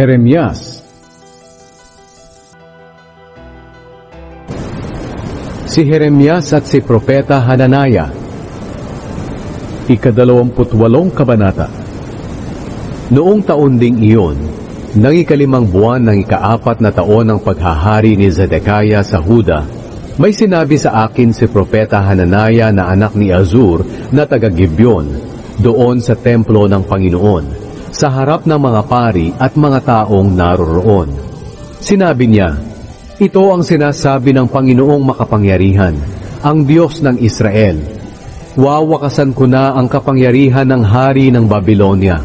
Jeremias. Si Jeremias at si Propeta Hananaya. Ika-28 kabanata. Noong taon ding iyon, nang ika-5 buwan ng ika-4 na taon ng paghahari ni Zedekiah sa Huda, may sinabi sa akin si Propeta Hananaya na anak ni Azur na taga-Gibeon, doon sa templo ng Panginoon, sa harap ng mga pari at mga taong naroroon. Sinabi niya, "Ito ang sinasabi ng Panginoong makapangyarihan, ang Diyos ng Israel. Wawakasan ko na ang kapangyarihan ng hari ng Babylonia.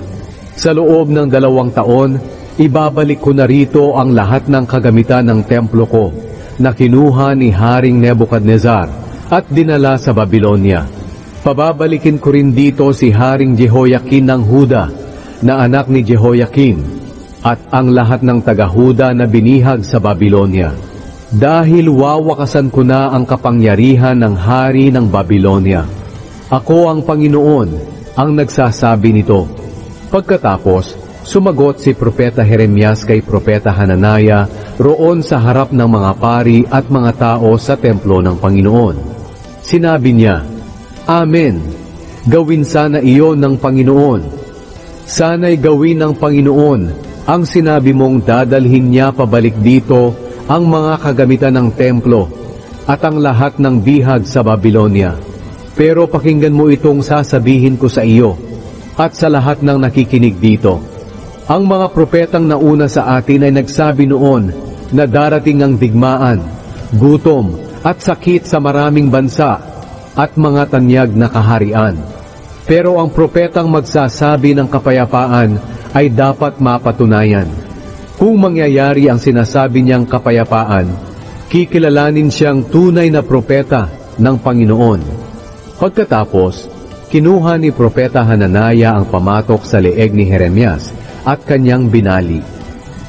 Sa loob ng 2 taon, ibabalik ko na rito ang lahat ng kagamitan ng templo ko na kinuha ni Haring Nebukadnezar at dinala sa Babylonia. Pababalikin ko rin dito si Haring Jehoiakin ng Huda, na anak ni Jehoiakim, at ang lahat ng taga-Huda na binihag sa Babylonia. Dahil wawakasan ko na ang kapangyarihan ng hari ng Babylonia. Ako ang Panginoon, ang nagsasabi nito." Pagkatapos, sumagot si Propeta Jeremias kay Propeta Hananaya roon sa harap ng mga pari at mga tao sa templo ng Panginoon. Sinabi niya, "Amen. Gawin sana iyon ng Panginoon. Sana'y gawin ng Panginoon ang sinabi mong dadalhin niya pabalik dito ang mga kagamitan ng templo at ang lahat ng bihag sa Babylonia. Pero pakinggan mo itong sasabihin ko sa iyo at sa lahat ng nakikinig dito. Ang mga propetang nauna sa atin ay nagsabi noon na darating ang digmaan, gutom at sakit sa maraming bansa at mga tanyag na kaharian. Pero ang propetang magsasabi ng kapayapaan ay dapat mapatunayan. Kung mangyayari ang sinasabi niyang kapayapaan, kikilalanin siyang tunay na propeta ng Panginoon." Pagkatapos, kinuha ni Propeta Hananaya ang pamatok sa leeg ni Jeremias at kanyang binali.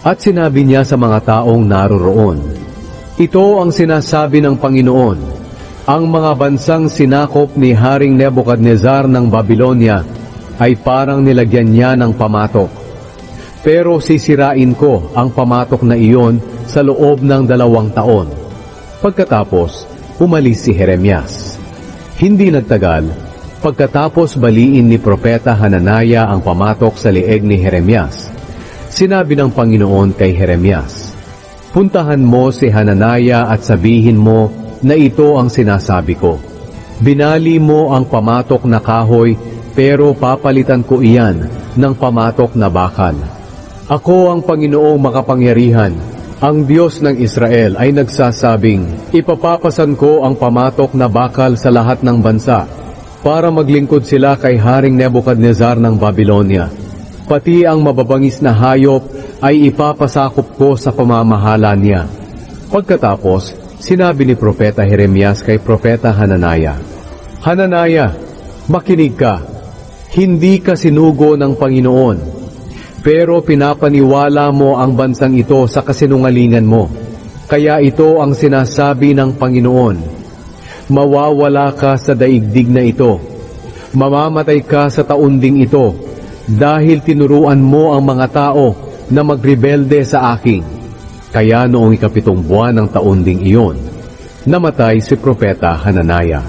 At sinabi niya sa mga taong naroroon, "Ito ang sinasabi ng Panginoon. Ang mga bansang sinakop ni Haring Nebukadnezar ng Babylonia ay parang nilagyan niya ng pamatok. Pero sisirain ko ang pamatok na iyon sa loob ng 2 taon. Pagkatapos, umalis si Jeremias. Hindi nagtagal, pagkatapos baliin ni Propeta Hananaya ang pamatok sa leeg ni Jeremias, sinabi ng Panginoon kay Jeremias, "Puntahan mo si Hananaya at sabihin mo na ito ang sinasabi ko. Binali mo ang pamatok na kahoy, pero papalitan ko iyan ng pamatok na bakal. Ako ang Panginoong makapangyarihan, ang Diyos ng Israel ay nagsasabing, ipapapasan ko ang pamatok na bakal sa lahat ng bansa, para maglingkod sila kay Haring Nebukadnezar ng Babylonia. Pati ang mababangis na hayop ay ipapasakop ko sa pamamahala niya." Pagkatapos, sinabi ni Propeta Jeremias kay Propeta Hananaya, "Hananaya, makinig ka. Hindi ka sinugo ng Panginoon, pero pinapaniwala mo ang bansang ito sa kasinungalingan mo. Kaya ito ang sinasabi ng Panginoon, mawawala ka sa daigdig na ito. Mamamatay ka sa taon ding ito, dahil tinuruan mo ang mga tao na magrebelde sa akin." Kaya noong ika-7 buwan ng taon ding iyon, namatay si Propeta Hananaya.